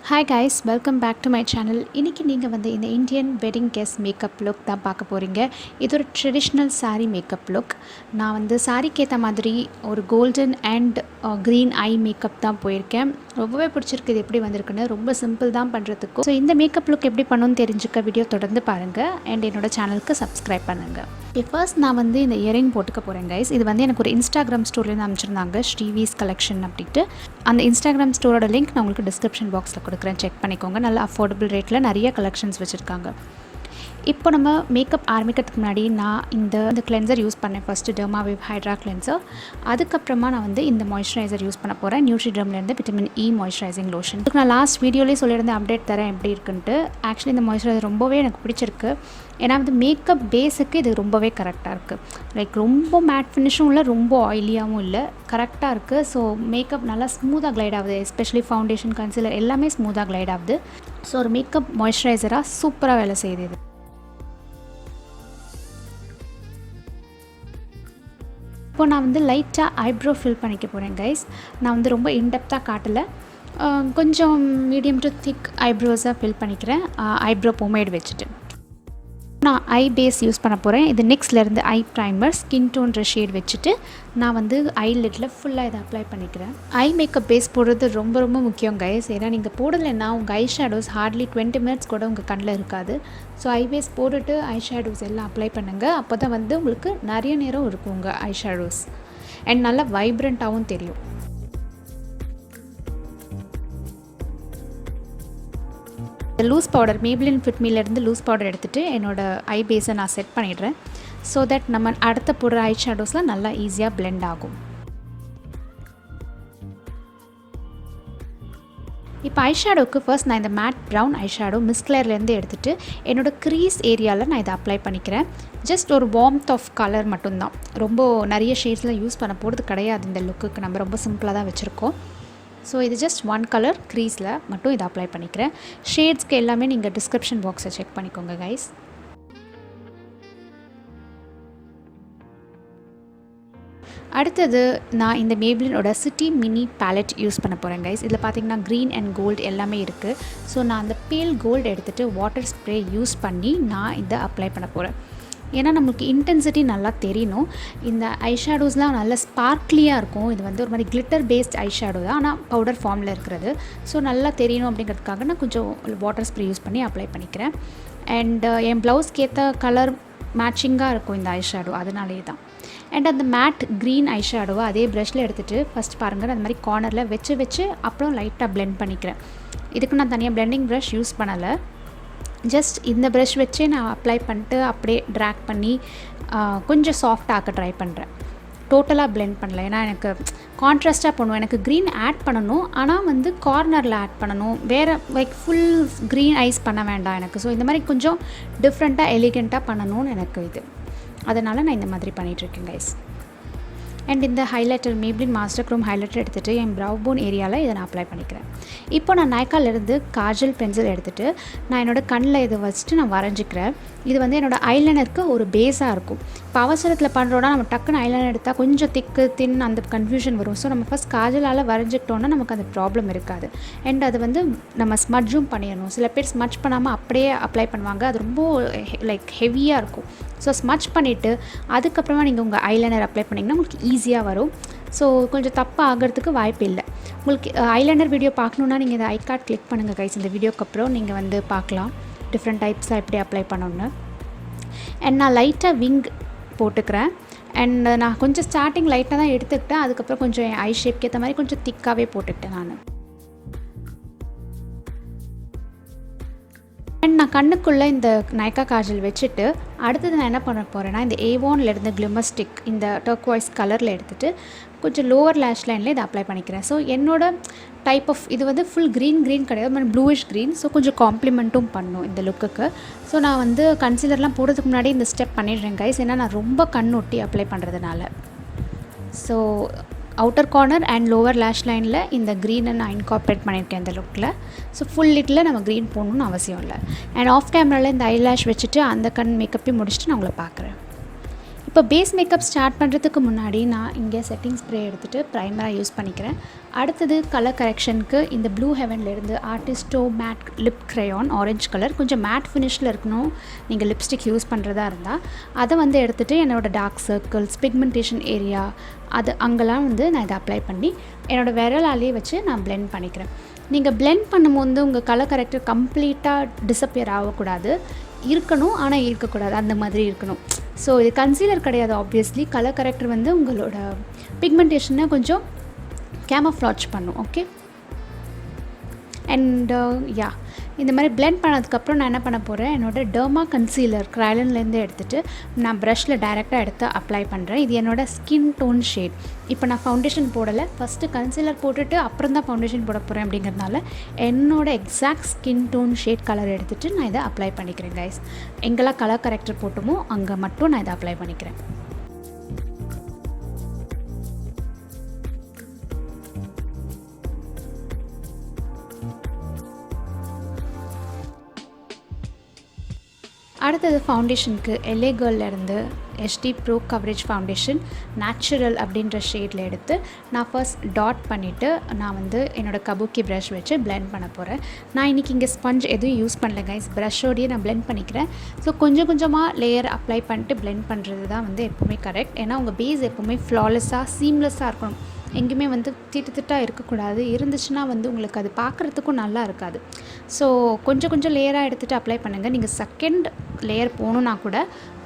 Hi guys, welcome back to my channel. இன்னைக்கு நீங்க வந்து இந்த Indian wedding guest makeup look தான் பார்க்க போறீங்க. இது ஒரு ட்ரெடிஷனல் saree மேக்கப் லுக். நான் வந்து சாரிக்கு ஏத்த மாதிரி ஒரு golden and green eye makeup தான் போயிருக்கேன். ரொம்பவே பிடிச்சிருக்கு இது எப்படி வந்திருக்குன்னு. ரொம்ப சிம்பிள் தான் பண்றதுக்கு. ஸோ இந்த மேக்கப் லுக் எப்படி பண்ணணும்னு தெரிஞ்சுக்க வீடியோ தொடர்ந்து பாருங்க அண்ட் என்னோட சேனலுக்கு சப்ஸ்கிரைப் பண்ணுங்க. ஃபர்ஸ்ட் நான் வந்து இந்த இயரிங் போட்டுக்க போகிறேன் கைஸ். இது வந்து எனக்கு ஒரு இன்ஸ்டாகிராம் ஸ்டோர்லேருந்து அனுப்பிச்சிருந்தாங்க, ஸ்ரீவீஸ் கலெக்ஷன் அப்படின்ட்டு. அந்த இன்ஸ்டாகிராம் ஸ்டோரோட லிங்க் நான் உங்களுக்கு டிஸ்கிரிப்ஷன் பாக்ஸில் கொடுக்குறேன், செக் பண்ணிக்கோங்க. நல்ல அஃபோர்டபுள் ரேட்டில் நிறைய கலெக்ஷன்ஸ் வச்சுருக்காங்க. இப்போ நம்ம மேக்கப் ஆரம்பிக்கிறதுக்கு முன்னாடி நான் இந்த கிளென்சர் யூஸ் பண்ணேன். First Dermavive hydra cleanser. அதுக்கப்புறமா நான் வந்து இந்த மாய்ஸ்சரைசர் யூஸ் பண்ண போகிறேன், நியூட்ரிடர்ம்லேருந்து விட்டமின் இ மாய்ஸ்சரைசிங் லோஷன். இதுக்கு நான் லாஸ்ட் வீடியோலேயே சொல்லியிருந்தேன் அப்டேட் தரேன் எப்படி இருக்குன்ட்டு. ஆக்சுவலி இந்த மாய்ஸ்சரைசர் ரொம்பவே எனக்கு பிடிச்சிருக்கு. ஏன்னா வந்து மேக்கப் பேஸுக்கு இது ரொம்பவே கரெக்டாக இருக்குது. லைக் ரொம்ப மேட் ஃபினிஷும் இல்லை, ரொம்ப ஆயிலியாகவும் இல்லை, கரெக்டாக இருக்குது. ஸோ மேக்கப் நல்லா ஸ்மூத்தாக க்ளைட் ஆகுது. எஸ்பெஷலி ஃபவுண்டேஷன், கன்சீலர் எல்லாமே ஸ்மூத்தாக க்ளைட் ஆகுது. ஸோ ஒரு மேக்கப் மாய்ஸ்சரைசராக சூப்பராக வேலை செய்யுது இது. இப்போ நான் வந்து லைட்டாக ஐப்ரோ ஃபில் பண்ணிக்க போகிறேன் கைஸ். நான் வந்து ரொம்ப இன்டெப்த்தாக காட்டலை, கொஞ்சம் மீடியம் டு திக் ஐப்ரோஸாக ஃபில் பண்ணிக்கிறேன் ஐப்ரோ பொமேட் வச்சுட்டு. நான் ஐ பேஸ் யூஸ் பண்ண போகிறேன். இது நெக்ஸ்ட்லேருந்து ஐ ப்ரைமர் ஸ்கின்டோன்ற ஷேட் வச்சுட்டு நான் வந்து ஐ லிட்டில் ஃபுல்லாக இதை அப்ளை பண்ணிக்கிறேன். ஐ மேக்கப் பேஸ் போடுறது ரொம்ப ரொம்ப முக்கியம் கைஸ். ஏன்னா நீங்கள் போடலைன்னா உங்கள் ஐ ஷேடோஸ் ஹார்ட்லி 20 minutes கூட உங்கள் கண்ணில் இருக்காது. ஸோ ஐ பேஸ் போட்டுட்டு ஐ ஷேடோஸ் எல்லாம் அப்ளை பண்ணுங்கள். அப்போ தான் வந்து உங்களுக்கு நிறைய நேரம் இருக்கும் உங்கள் ஐ ஷேடோஸ் அண்ட் நல்லா வைப்ரண்ட்டாகவும் தெரியும். லூஸ் பவுடர் Maybelline Fit Meலேருந்து லூஸ் பவுடர் எடுத்துகிட்டு என்னோடய ஐ பேஸை நான் செட் பண்ணிடுறேன். ஸோ தட் நம்ம அடுத்த போடுற ஐ ஷேடோஸில் நல்லா ஈஸியாக பிளெண்ட் ஆகும். இப்போ ஐ ஷேடோவுக்கு ஃபர்ஸ்ட் நான் இந்த மேட் ப்ரௌன் ஐ ஷேடோ மிஸ்க்லர்லேருந்து எடுத்துகிட்டு என்னோடய க்ரீஸ் ஏரியாவில் நான் இதை அப்ளை பண்ணிக்கிறேன். ஜஸ்ட் ஒரு வார்ம்த் ஆஃப் கலர் மட்டும்தான், ரொம்ப நிறைய ஷேட்ஸில் யூஸ் பண்ண போகிறது கிடையாது. இந்த லுக்குக்கு நம்ம ரொம்ப சிம்பிளாக தான் வச்சுருக்கோம். ஸோ இது ஜஸ்ட் ஒன் கலர் க்ரீஸில் மட்டும் இதை அப்ளை பண்ணிக்கிறேன். ஷேட்ஸ்க்கு எல்லாமே நீங்கள் டிஸ்கிரிப்ஷன் பாக்ஸை செக் பண்ணிக்கோங்க கைஸ். அடுத்தது நான் இந்த Maybellineோட சிட்டி மினி பேலட் யூஸ் பண்ண போகிறேன் கைஸ். இதில் பார்த்தீங்கன்னா க்ரீன் அண்ட் கோல்டு எல்லாமே இருக்குது. ஸோ நான் அந்த பேல் கோல்டு எடுத்துகிட்டு வாட்டர் ஸ்ப்ரே யூஸ் பண்ணி நான் இதை அப்ளை பண்ண போகிறேன். ஏன்னா நம்மளுக்கு இன்டென்சிட்டி நல்லா தெரியணும். இந்த ஐ ஷேடோஸ்லாம் நல்லா ஸ்பார்க்லியாக இருக்கும். இது வந்து ஒரு மாதிரி கிளிட்டர் பேஸ்ட் ஐ ஷேடோ தான், ஆனால் பவுடர் ஃபார்மில் இருக்கிறது. ஸோ நல்லா தெரியணும் அப்படிங்கிறதுக்காக நான் கொஞ்சம் வாட்டர் ஸ்ப்ரே யூஸ் பண்ணி அப்ளை பண்ணிக்கிறேன். அண்ட் என் ப்ளவுஸ்க்கு ஏற்ற கலர் மேட்சிங்காக இருக்கும் இந்த ஐ ஷேடோ, அதனாலே தான். அண்ட் அந்த மேட் க்ரீன் ஐ ஷேடோவை அதே ப்ரஷில் எடுத்துகிட்டு ஃபஸ்ட் பாருங்கள் அந்த மாதிரி கார்னரில் வச்சு அப்புறம் லைட்டாக பிளெண்ட் பண்ணிக்கிறேன். இதுக்கு நான் தனியாக பிளெண்டிங் ப்ரஷ் யூஸ் பண்ணலை. ஜஸ்ட் இந்த ப்ரஷ் வச்சே நான் அப்ளை பண்ணிட்டு அப்படியே ட்ராக் பண்ணி கொஞ்சம் சாஃப்டாக ஆக்க ட்ரை பண்ணுறேன். டோட்டலாக பிளெண்ட் பண்ணல, ஏன்னா எனக்கு கான்ட்ராஸ்ட்டாக பண்ணுவோம். எனக்கு க்ரீன் ஆட் பண்ணணும், ஆனால் வந்து கார்னரில் ஆட் பண்ணணும். வேறு லைக் ஃபுல் க்ரீன் ஐஸ் பண்ண வேண்டாம் எனக்கு. ஸோ இந்த மாதிரி கொஞ்சம் டிஃப்ரெண்ட்டாக எலிகெண்ட்டாக பண்ணணும்னு எனக்கு இது, அதனால் நான் இந்த மாதிரி பண்ணிகிட்ருக்கேன் கைஸ். அண்ட் இந்த highlighter Maybelline master Chrome highlighter எடுத்துகிட்டு என் ப்ரௌ போன் ஏரியாவில் இதை நான் அப்ளை பண்ணிக்கிறேன். இப்போ நான் Nykaa காஜல் பென்சில் எடுத்துகிட்டு நான் என்னோடய கண்ணில் இதை வச்சுட்டு நான் வரைஞ்சிக்கிறேன். இது வந்து என்னோடய ஐலைனருக்கு ஒரு பேஸாக இருக்கும். இப்போ அவசரத்தில் பண்ணுறோன்னா நம்ம டக்குன்னு ஐலைனர் எடுத்தால் கொஞ்சம் தின் அந்த கன்ஃபியூஷன் வரும். ஸோ நம்ம ஃபஸ்ட் காஜலால் வரைஞ்சிக்கிட்டோன்னா நமக்கு அந்த ப்ராப்ளம் இருக்காது. அண்ட் அது வந்து நம்ம ஸ்மட்ஜும் பண்ணிடணும். சில பேர் ஸ்மட்ச் பண்ணாமல் அப்படியே அப்ளை பண்ணுவாங்க, அது ரொம்ப லைக் ஹெவியாக இருக்கும். ஸோ ஸ்மட்ச் பண்ணிவிட்டு அதுக்கப்புறமா நீங்கள் உங்கள் ஐலைனர் அப்ளை பண்ணிங்கன்னா உங்களுக்கு ஈஸியாக வரும். ஸோ கொஞ்சம் தப்பாக ஆகிறதுக்கு வாய்ப்பு இல்லை. உங்களுக்கு ஐலைனர் வீடியோ பார்க்கணுன்னா நீங்கள் இந்த ஐ கார்ட் கிளிக் பண்ணுங்கள் கைஸ். இந்த வீடியோக்கு அப்புறம் நீங்கள் வந்து பார்க்கலாம் டிஃப்ரெண்ட் டைப்ஸாக எப்படி அப்ளை பண்ணணுன்னு. அண்ட் நான் லைட்டாக விங் போட்டுக்கிறேன். அண்ட் நான் கொஞ்சம் ஸ்டார்டிங் லைட்டாக தான் எடுத்துக்கிட்டேன், அதுக்கப்புறம் கொஞ்சம் ஐ ஷேப்க்கு ஏற்ற மாதிரி கொஞ்சம் திக்காகவே போட்டுக்கிட்டேன் நான். அண்ட் நான் கண்ணுக்குள்ளே இந்த Nykaa காஜல் வச்சுட்டு அடுத்தது நான் என்ன பண்ண போகிறேன்னா இந்த ஏவான்லேருந்து glimmerstick இந்த டர்க்வாய்ஸ் கலரில் எடுத்துகிட்டு கொஞ்சம் லோவர் லேஷ் லைனில் இதை அப்ளை பண்ணிக்கிறேன். ஸோ என்னோட டைப் ஆஃப் இது வந்து ஃபுல் க்ரீன் கிடையாது, ப்ளூயிஷ் க்ரீன். ஸோ கொஞ்சம் காம்ப்ளிமெண்ட்டும் பண்ணும் இந்த லுக்குக்கு. ஸோ நான் வந்து கன்சீலர்லாம் போடுறதுக்கு முன்னாடி இந்த ஸ்டெப் பண்ணிடுறேன் கைஸ், ஏன்னா நான் ரொம்ப கண்ணொட்டி அப்ளை பண்ணுறதுனால. So outer corner and lower lash லைனில் இந்த க்ரீனை நான் இன்கார்பரேட் பண்ணியிருக்கேன் இந்த லுக்கில். ஸோ ஃபுல் லிட்டில் நம்ம க்ரீன் போடணும்னு அவசியம் இல்லை. அண்ட் ஆஃப் கேமராவில் இந்த ஐ லேஷ் வச்சுட்டு அந்த கண் மேக்கப்பையும் முடிச்சுட்டு நான் உங்களை பார்க்குறேன். இப்போ பேஸ் மேக்கப் ஸ்டார்ட் பண்ணுறதுக்கு முன்னாடி நான் இங்கே செட்டிங் ஸ்ப்ரே எடுத்துகிட்டு ப்ரைமராக யூஸ் பண்ணிக்கிறேன். அடுத்தது கலர் கரெக்ஷனுக்கு இந்த ப்ளூ ஹெவன்லேருந்து Artisto matte lip crayon orange colour கொஞ்சம் மேட் ஃபினிஷில் இருக்கணும் நீங்கள் லிப்ஸ்டிக் யூஸ் பண்ணுறதா இருந்தால் அதை வந்து எடுத்துகிட்டு என்னோடய டார்க் சர்க்கிள்ஸ் பிக்மெண்டேஷன் ஏரியா அது அங்கெல்லாம் வந்து நான் இதை அப்ளை பண்ணி என்னோடய விரலாலேயே வச்சு நான் பிளெண்ட் பண்ணிக்கிறேன். நீங்கள் பிளெண்ட் பண்ணும்போது உங்கள் கலர் கரெக்டர் கம்ப்ளீட்டாக டிஸப்பியர் ஆகக்கூடாது, இருக்கணும் ஆனால் இருக்கக்கூடாது, அந்த மாதிரி இருக்கணும். ஸோ இது கன்சீலர் கிடையாது. ஆப்வியஸ்லி கலர் கரெக்டர் வந்து உங்களோட பிக்மெண்டேஷனை கொஞ்சம் கேமஃப்ளாஜ் பண்ணும். ஓகே, அண்ட் யா இந்த மாதிரி பிளெண்ட் பண்ணதுக்கப்புறம் நான் என்ன பண்ண போகிறேன், என்னோடய டெர்மா கன்சீலர் க்ரைலன்லேருந்து எடுத்துகிட்டு நான் ப்ரஷில் டைரெக்டாக எடுத்து அப்ளை பண்ணுறேன். இது என்னோடய ஸ்கின் டோன் ஷேட். இப்போ நான் ஃபவுண்டேஷன் போடலை, ஃபஸ்ட்டு கன்சீலர் போட்டுட்டு அப்புறம் தான் ஃபவுண்டேஷன் போட போகிறேன். அப்படிங்கிறதுனால என்னோடய exact skin tone shade colour எடுத்துகிட்டு நான் இதை அப்ளை பண்ணிக்கிறேன் கைஸ். எங்கெல்லாம் கலர் கரெக்டர் போட்டுமோ அங்கே மட்டும் நான் இதை அப்ளை பண்ணிக்கிறேன். அடுத்தது ஃபவுண்டேஷனுக்கு LA கேர்லேருந்து HD bro coverage foundation natural அப்படின்ற ஷேடில் எடுத்து நான் ஃபர்ஸ்ட் டாட் பண்ணிவிட்டு நான் வந்து என்னோடய கபூக்கி ப்ரஷ் வச்சு பிளெண்ட் பண்ண போகிறேன். நான் இன்றைக்கி இங்கே ஸ்பஞ்ச் எதுவும் யூஸ் பண்ணல கைஸ், ப்ரஷ்ஷோடையே நான் பிளெண்ட் பண்ணிக்கிறேன். ஸோ கொஞ்சம் கொஞ்சமாக லேயர் அப்ளை பண்ணிட்டு பிளெண்ட் பண்ணுறது தான் வந்து எப்போவுமே கரெக்ட். ஏன்னா உங்கள் பேஸ் எப்போவுமே ஃப்ளாலெஸ்ஸாக சீம்லெஸ்ஸாக இருக்கணும், எங்கேயுமே வந்து திட்டாக இருக்கக்கூடாது. இருந்துச்சுன்னா வந்து உங்களுக்கு அது பார்க்குறதுக்கும் நல்லா இருக்காது. ஸோ கொஞ்சம் கொஞ்சம் லேயராக எடுத்துகிட்டு அப்ளை பண்ணுங்கள். நீங்கள் செகண்ட் லேயர் போகணுன்னா கூட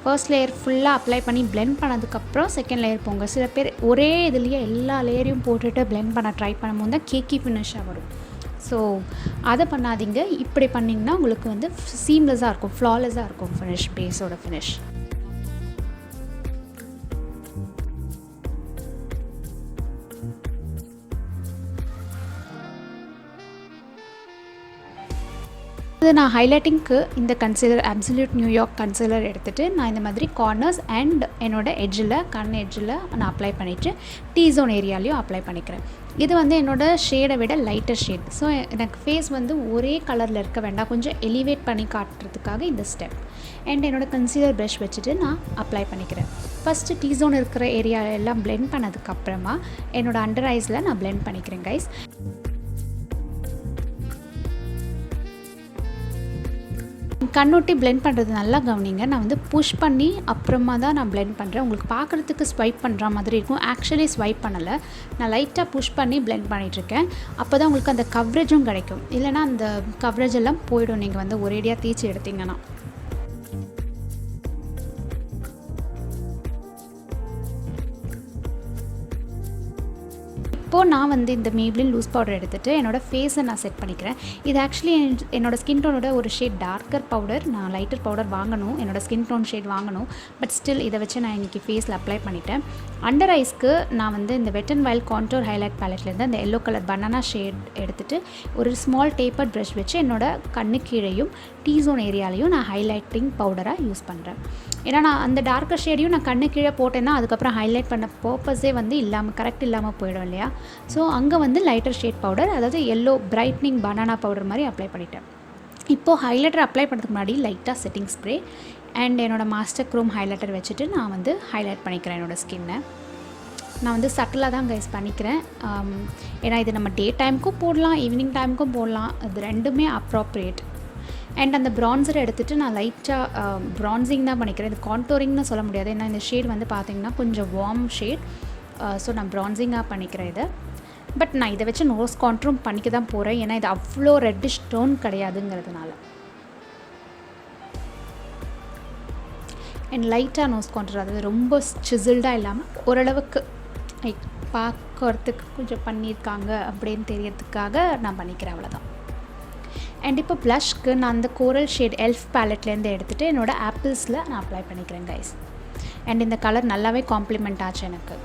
ஃபர்ஸ்ட் லேயர் ஃபுல்லாக அப்ளை பண்ணி பிளெண்ட் பண்ணதுக்கப்புறம் செகண்ட் லேயர் போங்க. சில பேர் ஒரே இதுலேயே எல்லா லேயரையும் போட்டுட்டு பிளெண்ட் பண்ண ட்ரை பண்ணும்போது தான் கேக்கி ஃபினிஷாக வரும். ஸோ அதை பண்ணாதீங்க. இப்படி பண்ணிங்கன்னா உங்களுக்கு வந்து சீம்லெஸ்ஸாக இருக்கும், ஃப்ளாலெஸ்ஸாக இருக்கும் ஃபினிஷ், பேஸோட ஃபினிஷ். இது நான் ஹைலைட்டிங்க்கு இந்த கன்சீலர் அப்சல்யூட் நியூயார்க் கன்சீலர் எடுத்துகிட்டு நான் இந்த மாதிரி கார்னர்ஸ் அண்ட் என்னோடய எட்ஜில் கண் எட்ஜில் நான் அப்ளை பண்ணிவிட்டு டீ-ஜோன் ஏரியாலையும் அப்ளை பண்ணிக்கிறேன். இது வந்து என்னோடய ஷேடை விட லைட்டர் ஷேட். ஸோ எனக்கு ஃபேஸ் வந்து ஒரே கலரில் இருக்க வேண்டாம், கொஞ்சம் எலிவேட் பண்ணி காட்டுறதுக்காக இந்த ஸ்டெப். அண்ட் என்னோடய கன்சீலர் ப்ரஷ் வச்சுட்டு நான் அப்ளை பண்ணிக்கிறேன். ஃபஸ்ட்டு டீ-ஜோன் இருக்கிற ஏரியா எல்லாம் பிளெண்ட் பண்ணதுக்கப்புறமா என்னோடய அண்டர் ஐஸில் நான் பிளெண்ட் பண்ணிக்கிறேன் கைஸ். கண்ணொட்டி பிளெண்ட் பண்ணுறது நல்லா கவனிங்க. நான் வந்து புஷ் பண்ணி அப்புறமா தான் நான் பிளெண்ட் பண்ணுறேன். உங்களுக்கு பார்க்குறதுக்கு ஸ்வைப் பண்ணுற மாதிரி இருக்கும், ஆக்சுவலி ஸ்வைப் பண்ணலை. நான் லைட்டாக புஷ் பண்ணி பிளெண்ட் பண்ணிகிட்ருக்கேன். அப்போ தான் உங்களுக்கு அந்த கவரேஜும் கிடைக்கும். இல்லைனா அந்த கவரேஜ் எல்லாம் போயிடும் நீங்கள் வந்து ஒரேடியாக தேய்ச்சி எடுத்திங்கன்னா. இப்போது நான் வந்து இந்த Maybelline லூஸ் பவுடர் எடுத்துகிட்டு என்னோடய ஃபேஸை நான் செட் பண்ணிக்கிறேன். இது ஆக்சுவலி என்னோடய ஸ்கின் டோனோட ஒரு ஷேட் டார்க்கர் பவுடர். நான் லைட்டர் பவுடர் வாங்கணும், என்னோடய ஸ்கின் டோன் ஷேட் வாங்கணும். பட் ஸ்டில் இதை வச்சு நான் இன்றைக்கி ஃபேஸில் அப்ளை பண்ணிட்டேன். அண்டர் ஐஸ்க்கு நான் வந்து இந்த wet and wild contour highlight பேலட்லேருந்து அந்த எல்லோ கலர் பனானா ஷேட் எடுத்துகிட்டு ஒரு ஸ்மால் டேப்பர் ப்ரஷ் வச்சு என்னோடய கண்ணு கீழேயும் டீ-ஜோன் ஏரியாலையும் நான் ஹைலைட்டிங் பவுடராக யூஸ் பண்ணுறேன். ஏன்னா நான் அந்த டார்க்கர் ஷேடையும் நான் கண்ணு கீழே போட்டேன்னா அதுக்கப்புறம் ஹைலைட் பண்ண பர்பஸே வந்து கரெக்ட் இல்லாமல் போயிடும் இல்லையா. ஸோ அங்கே வந்து லைட்டர் ஷேட் பவுடர், அதாவது எல்லோ பிரைட்னிங் பனானா பவுடர் மாதிரி அப்ளை பண்ணிட்டேன். இப்போது ஹைலைட்டர் அப்ளை பண்ணுறதுக்கு முன்னாடி லைட்டாக செட்டிங் ஸ்ப்ரே அண்ட் என்னோடய மாஸ்டர் க்ரோம் ஹைலைட்டர் வச்சுட்டு நான் வந்து ஹைலைட் பண்ணிக்கிறேன் என்னோடய ஸ்கின்னை. நான் வந்து சட்டிலாக தான் கைஸ் பண்ணிக்கிறேன். ஏன்னா இது நம்ம டே டைமுக்கும் போடலாம், ஈவினிங் டைமுக்கும் போடலாம், அது ரெண்டுமே அப்ராப்ரியேட். அண்ட் அந்த ப்ரான்சரை எடுத்துகிட்டு நான் லைட்டாக ப்ரான்சிங் தான் பண்ணிக்கிறேன். இது கான்டோரிங்னு சொல்ல முடியாது, ஏன்னா இந்த ஷேட் வந்து பார்த்திங்கன்னா கொஞ்சம் வார்ம் ஷேட். ஸோ நான் ப்ரான்சிங்காக பண்ணிக்கிறேன் இதை. பட் நான் இதை வச்சு நோஸ் கான்ட்ரும் பண்ணிக்க தான் போகிறேன், ஏன்னா இது அவ்வளோ ரெட்டிஷ் டோன் கிடையாதுங்கிறதுனால. அண்ட் லைட்டாக நோஸ் கான்ட்ரு, அதாவது ரொம்ப சிசில்டாக இல்லாமல் ஓரளவுக்கு லைக் பார்க்கறதுக்கு கொஞ்சம் பண்ணியிருக்காங்க அப்படின்னு தெரியறதுக்காக நான் பண்ணிக்கிறேன், அவ்வளோதான். அண்ட் இப்போ ப்ளஷ்க்கு நான் அந்த கோரல் ஷேட் எல்ஃப் பேலட்லேருந்து எடுத்துகிட்டு என்னோடய ஆப்பிள்ஸில் நான் அப்ளை பண்ணிக்கிறேன் கைஸ். அண்ட் இந்த கலர் நல்லாவே காம்ப்ளிமெண்ட் ஆச்சு எனக்கு.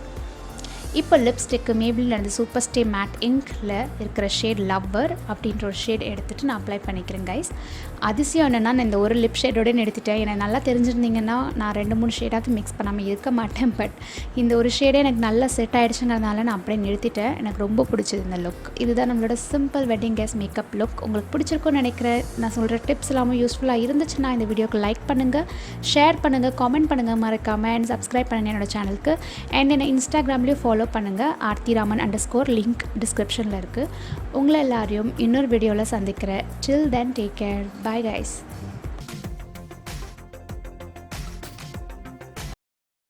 இப்போ லிப்ஸ்டிக்கு Maybelline அந்த சூப்பர்ஸ்டே மேட் இங்கில் இருக்கிற ஷேட் லவ்வர் அப்படின்ற ஒரு ஷேட் எடுத்துகிட்டு நான் அப்ளை பண்ணிக்கிறேன் கைஸ். அதிசயம் என்னென்னா நான் இந்த ஒரு லிப் ஷேடோடு எடுத்துட்டேன். எனக்கு நல்லா தெரிஞ்சிருந்தீங்கன்னா நான் 2-3 ஷேடாவது மிக்ஸ் பண்ணாமல் இருக்க மாட்டேன். பட் இந்த ஒரு ஷேடே எனக்கு நல்லா செட் ஆகிடுச்சுங்கிறதுனால நான் அப்படியே நிறுத்திட்டேன். எனக்கு ரொம்ப பிடிச்சது இந்த லுக். இதுதான் நம்மளோட simple wedding guest makeup look. உங்களுக்கு பிடிச்சிருக்குன்னு நினைக்கிறேன். நான் சொல்கிற டிப்ஸ் எல்லாமே யூஸ்ஃபுல்லாக இருந்துச்சுன்னா இந்த வீடியோக்கு லைக் பண்ணுங்கள், ஷேர் பண்ணுங்கள், காமெண்ட் பண்ணுங்கள், மறக்காமல் அண்ட் சப்ஸ்கிரைப் பண்ணுங்கள் என்னோடய சேனலுக்கு. அண்ட் என்னை இன்ஸ்டாகிராம்லேயும் ஃபாலோ ஃபாலோ பண்ணுங்கள். ஆர்த்தி ராமன் _ லிங்க் டிஸ்கிரிப்ஷனில் இருக்குது. உங்களை எல்லாரையும் இன்னொரு வீடியோவில் சந்திக்கிறேன். Till then, take care. Bye guys.